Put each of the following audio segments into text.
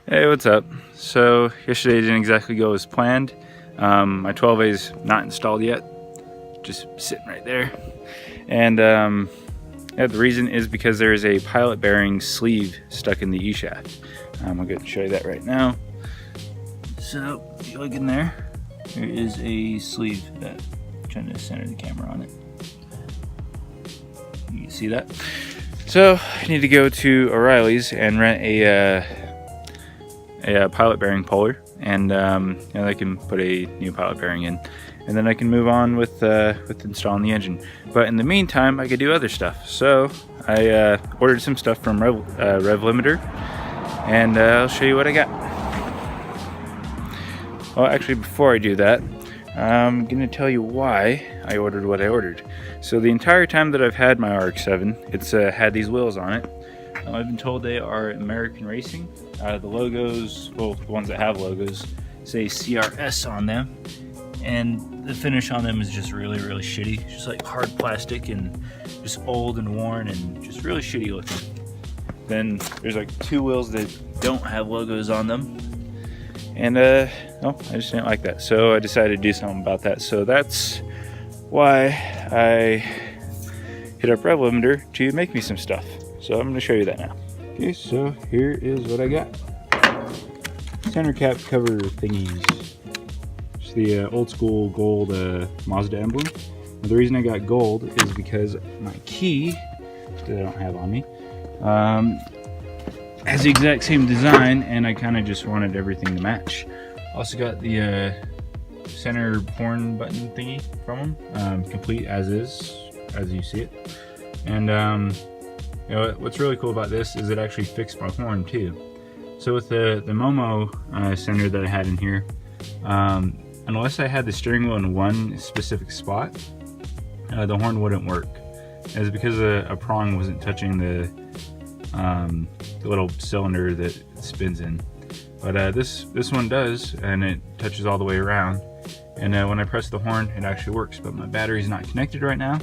Hey, what's up? So yesterday didn't exactly go as planned. My 12A is not installed yet, just sitting right there. And yeah, the reason is because there is a pilot bearing sleeve stuck in the E-shaft. I'm going to show you that right now. So if you look in there, there is a sleeve that I'm trying to center the camera on it. You can see that. So I need to go to O'Reilly's and rent a pilot bearing puller, and I can put a new pilot bearing in, and then I can move on with installing the engine. But in the meantime, I could do other stuff. So I ordered some stuff from Revlimiter, and I'll show you what I got. Well, actually, before I do that, I'm going to tell you why I ordered what I ordered. So the entire time that I've had my RX-7, it's had these wheels on it. I've been told they are American Racing. The logos, well, the ones that have logos, say CRS on them. And the finish on them is just really, really shitty. It's just like hard plastic and just old and worn and just really shitty looking. Then there's like two wheels that don't have logos on them. And I just didn't like that. So I decided to do something about that. So that's why I hit up Revlimiter to make me some stuff. So I'm going to show you that now. Okay, so here is what I got. Center cap cover thingies. It's the old school gold Mazda emblem. Now, the reason I got gold is because my key, that I don't have on me, has the exact same design, and I kind of just wanted everything to match. Also got the center horn button thingy from them, complete as is, as you see it. And you know, what's really cool about this is it actually fixed my horn too. So with the Momo center that I had in here, unless I had the steering wheel in one specific spot, the horn wouldn't work. It's because a prong wasn't touching the little cylinder that it spins in. But this one does, and it touches all the way around. And when I press the horn, it actually works. But my battery's not connected right now,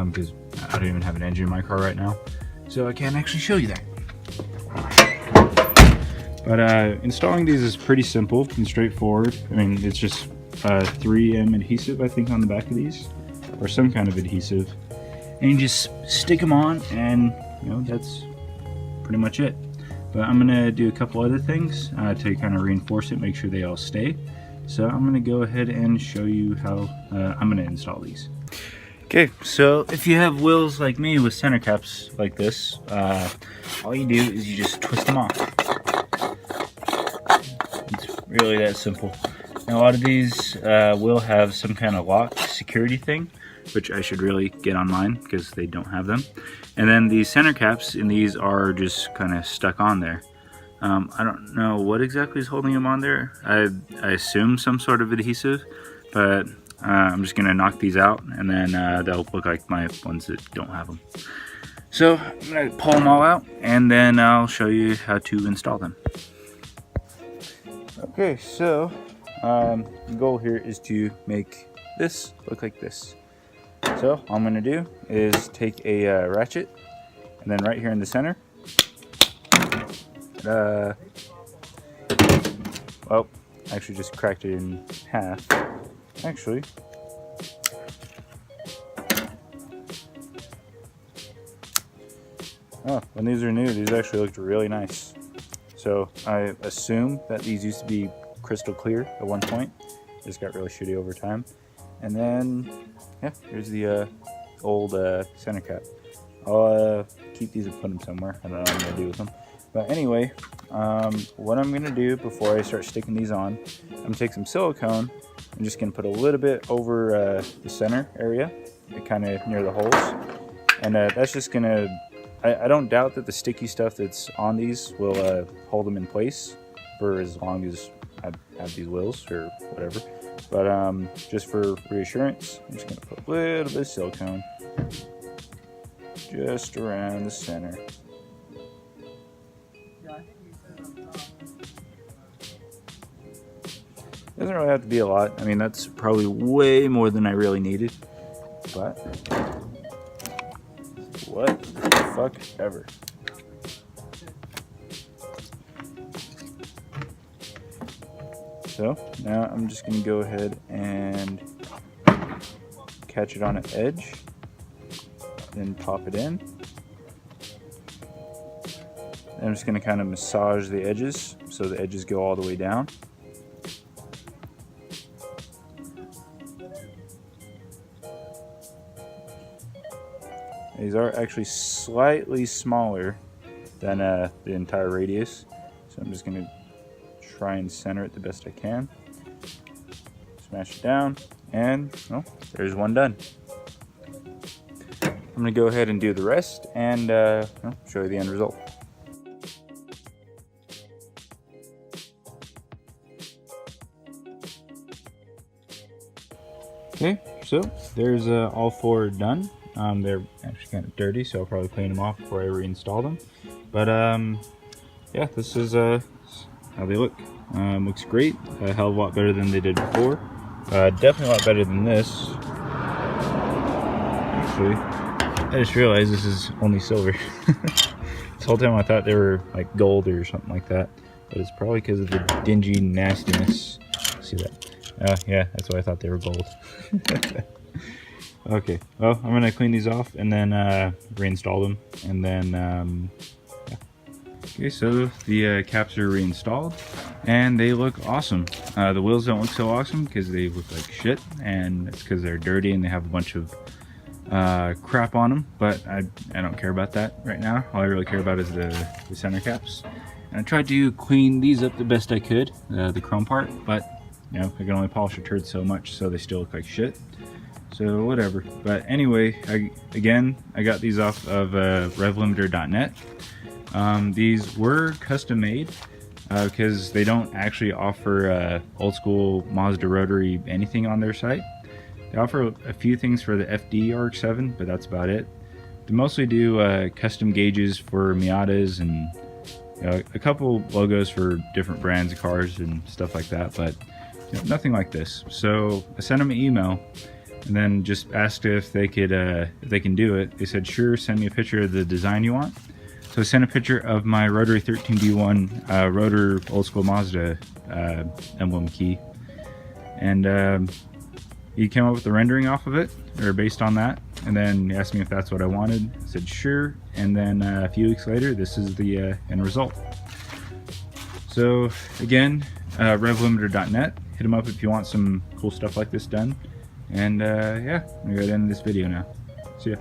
because I don't even have an engine in my car right now. So I can't actually show you that. But installing these is pretty simple and straightforward. I mean, it's just 3M adhesive, I think, on the back of these, or some kind of adhesive. And you just stick them on, and you know, that's pretty much it. But I'm gonna do a couple other things to kind of reinforce it, make sure they all stay. So I'm gonna go ahead and show you how I'm gonna install these. Okay, so if you have wheels like me with center caps like this, all you do is you just twist them off. It's really that simple. Now, a lot of these will have some kind of lock security thing, which I should really get on mine because they don't have them. And then the center caps in these are just kind of stuck on there. I don't know what exactly is holding them on there. I assume some sort of adhesive, but I'm just going to knock these out, and then they'll look like my ones that don't have them. So I'm going to pull them all out, and then I'll show you how to install them. Okay, so the goal here is to make this look like this. So all I'm going to do is take a ratchet, and then right here in the center, well, actually just cracked it in half. Actually, oh, when these are new, these actually looked really nice. So I assume that these used to be crystal clear at one point. Just got really shitty over time. And then, yeah, here's the old center cap. I'll keep these and put them somewhere. I don't know what I'm going to do with them. But anyway, what I'm going to do before I start sticking these on, I'm going to take some silicone. I'm just going to put a little bit over the center area, kind of near the holes. And that's just going to, I don't doubt that the sticky stuff that's on these will hold them in place for as long as I have these wheels or whatever. But just for reassurance, I'm just going to put a little bit of silicone just around the center. Doesn't really have to be a lot. I mean, that's probably way more than I really needed. But what the fuck ever. So now I'm just going to go ahead and catch it on an edge, then pop it in. I'm just going to kind of massage the edges so the edges go all the way down. These are actually slightly smaller than the entire radius, so I'm just going to try and center it the best I can. Smash it down, and well, there's one done. I'm going to go ahead and do the rest and show you the end result. Okay, so there's all 4 done. They're actually kind of dirty, so I'll probably clean them off before I reinstall them. But yeah, this is how they look. Looks great, a hell of a lot better than they did before. Definitely a lot better than this. Actually, I just realized this is only silver. This whole time I thought they were like gold or something like that, but it's probably because of the dingy nastiness. See that? Yeah, that's why I thought they were gold. Okay, well, I'm gonna clean these off and then reinstall them, and then yeah. Okay, so the caps are reinstalled and they look awesome. The wheels don't look so awesome because they look like shit, and it's because they're dirty and they have a bunch of crap on them, but I don't care about that right now. All I really care about is the center caps. And I tried to clean these up the best I could, the chrome part, but you know, I can only polish a turd so much, so they still look like shit. So whatever. But anyway, I got these off of Revlimiter.net. These were custom made because they don't actually offer old school Mazda rotary anything on their site. They offer a few things for the FD RX-7, but that's about it. They mostly do custom gauges for Miatas and a couple logos for different brands of cars and stuff like that, but nothing like this. So I sent them an email and then just asked if they could if they can do it. They said sure, send me a picture of the design you want. So I sent a picture of my rotary 13D1 rotor old school Mazda emblem key, and he came up with the rendering off of it, or based on that, and then he asked me if that's what I wanted. I said sure, and then a few weeks later, this is the end result. So again, revlimiter.net, hit them up if you want some cool stuff like this done. And yeah, I'm gonna go to end this video now. See ya.